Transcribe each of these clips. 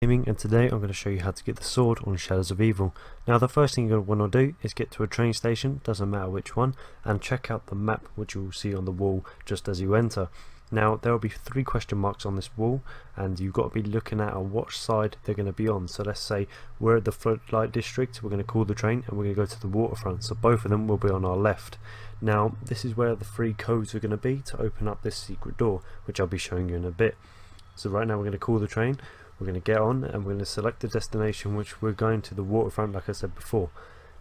And today I'm going to show you how to get the sword on Shadows of Evil. Now the first thing you're going to want to do is get to a train station, doesn't matter which one, and check out the map which you'll see on the wall just as you enter. Now there will be 3 question marks on this wall and you've got to be looking at on what side they're going to be on. So let's say we're at the floodlight district, we're going to call the train and we're going to go to the waterfront, so both of them will be on our left. Now this is where the 3 codes are going to be to open up this secret door, which I'll be showing you in a bit. So right now we're going to call the train. We're going to get on and we're going to select the destination, which we're going to the waterfront like I said before.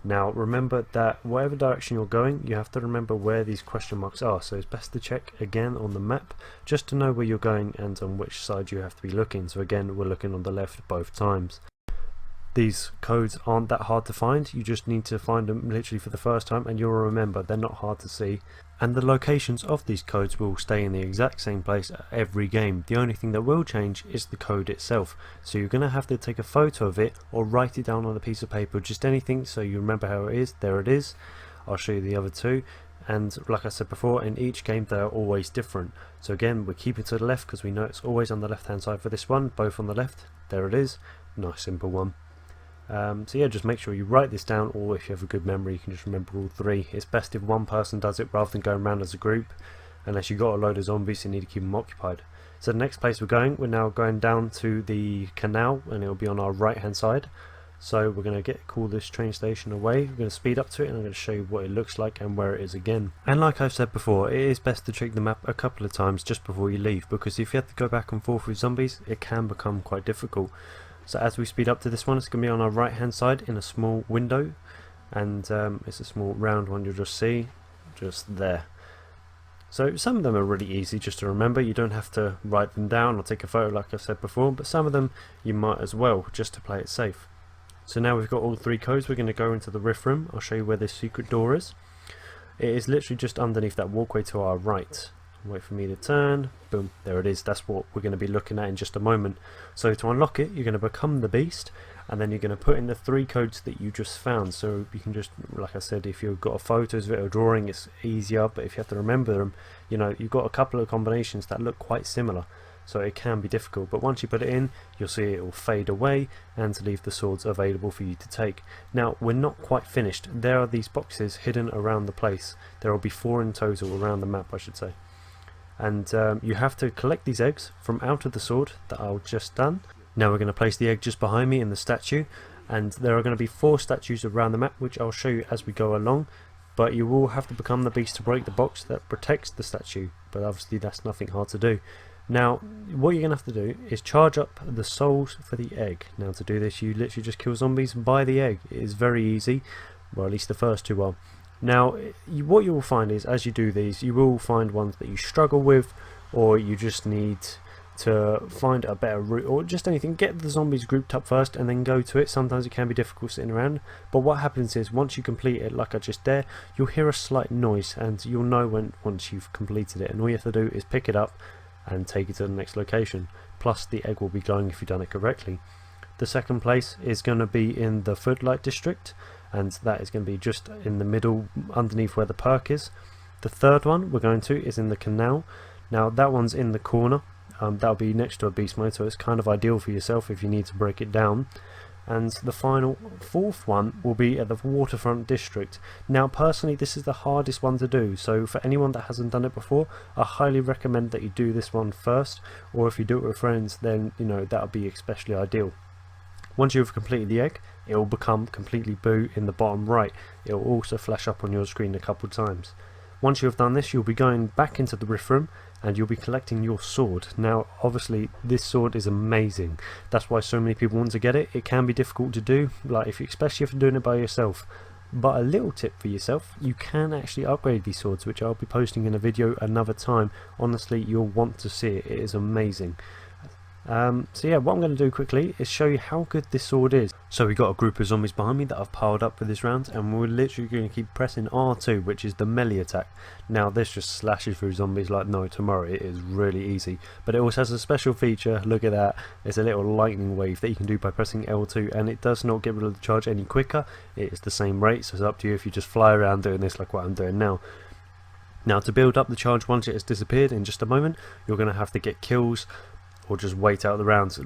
Now remember that whatever direction you're going, you have to remember where these question marks are, so it's best to check again on the map just to know where you're going and on which side you have to be looking. So again, we're looking on the left both times. These codes aren't that hard to find, you just need to find them literally for the first time and you'll remember they're not hard to see, and the locations of these codes will stay in the exact same place every game. The only thing that will change is the code itself, so you're going to have to take a photo of it or write it down on a piece of paper, just anything so you remember how it is. There it is. I'll show you the other 2, and like I said before, in each game they are always different. So again, we keep it to the left because we know it's always on the left hand side for this one, both on the left. There it is. Nice simple one. So yeah, just make sure you write this down, or if you have a good memory you can just remember all 3. It's best if one person does it rather than going around as a group, unless you've got a load of zombies, you need to keep them occupied. So the next place we're now going down to the canal, and it'll be on our right hand side. So we're going to call this train station away. We're going to speed up to it and I'm going to show you what it looks like and where it is again. And like I've said before, it is best to check the map a couple of times just before you leave, because if you have to go back and forth with zombies it can become quite difficult. So as we speed up to this one, it's going to be on our right hand side in a small window, and it's a small round one you'll just see just there. So some of them are really easy just to remember, you don't have to write them down or take a photo like I said before, but some of them you might as well, just to play it safe. So now we've got all 3 codes, we're going to go into the rift room. I'll show you where this secret door is. It is literally just underneath that walkway to our right. Wait for me to turn, boom, there it is. That's what we're going to be looking at in just a moment. So to unlock it, you're going to become the beast, and then you're going to put in the 3 codes that you just found. So you can just, like I said, if you've got photos of it or drawing, it's easier, but if you have to remember them, you know, you've got a couple of combinations that look quite similar, so it can be difficult. But once you put it in, you'll see it will fade away and leave the swords available for you to take. Now we're not quite finished. There are these boxes hidden around the place. There will be 4 in total around the map, I should say. And you have to collect these eggs from out of the sword that I've just done. Now we're going to place the egg just behind me in the statue, and there are going to be 4 statues around the map which I'll show you as we go along, but you will have to become the beast to break the box that protects the statue, but obviously that's nothing hard to do. Now what you're going to have to do is charge up the souls for the egg. Now to do this you literally just kill zombies and buy the egg. It is very easy, well at least the first 2 are. Now what you will find is, as you do these, you will find ones that you struggle with, or you just need to find a better route, or just anything. Get the zombies grouped up first and then go to it. Sometimes it can be difficult sitting around, but what happens is once you complete it, like I just did, you'll hear a slight noise and you'll know once you've completed it, and all you have to do is pick it up and take it to the next location. Plus the egg will be glowing if you've done it correctly. The second place is going to be in the floodlight district, and that is going to be just in the middle underneath where the perk is. The third one we're going to is in the canal. Now that one's in the corner, that'll be next to a beast mode, so it's kind of ideal for yourself if you need to break it down. And the final 4th one will be at the waterfront district. Now personally this is the hardest one to do, so for anyone that hasn't done it before, I highly recommend that you do this one first, or if you do it with friends then you know that'll be especially ideal. Once you've completed the egg, it will become completely blue in the bottom right. It will also flash up on your screen a couple times. Once you have done this, you'll be going back into the rift room and you'll be collecting your sword. Now obviously this sword is amazing, that's why so many people want to get it. It can be difficult to do, like especially if you're doing it by yourself, but a little tip for yourself, you can actually upgrade these swords, which I'll be posting in a video another time. Honestly, you'll want to see it, it is amazing. So yeah, what I'm going to do quickly is show you how good this sword is. So we got a group of zombies behind me that I've piled up for this round, and we're literally going to keep pressing R2, which is the melee attack. Now this just slashes through zombies like no tomorrow. It is really easy, but it also has a special feature. Look at that, it's a little lightning wave that you can do by pressing L2, and it does not get rid of the charge any quicker. It is the same rate, so it's up to you if you just fly around doing this like what I'm doing now. Now to build up the charge once it has disappeared in just a moment, you're going to have to get kills or just wait out the rounds.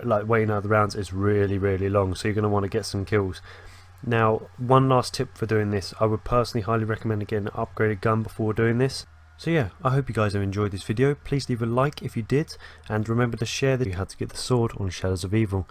Like waiting out the rounds is really long, so you're going to want to get some kills. Now, one last tip for doing this, I would personally highly recommend getting an upgraded gun before doing this. So yeah, I hope you guys have enjoyed this video. Please leave a like if you did, and remember to share that you had to get the sword on Shadows of Evil.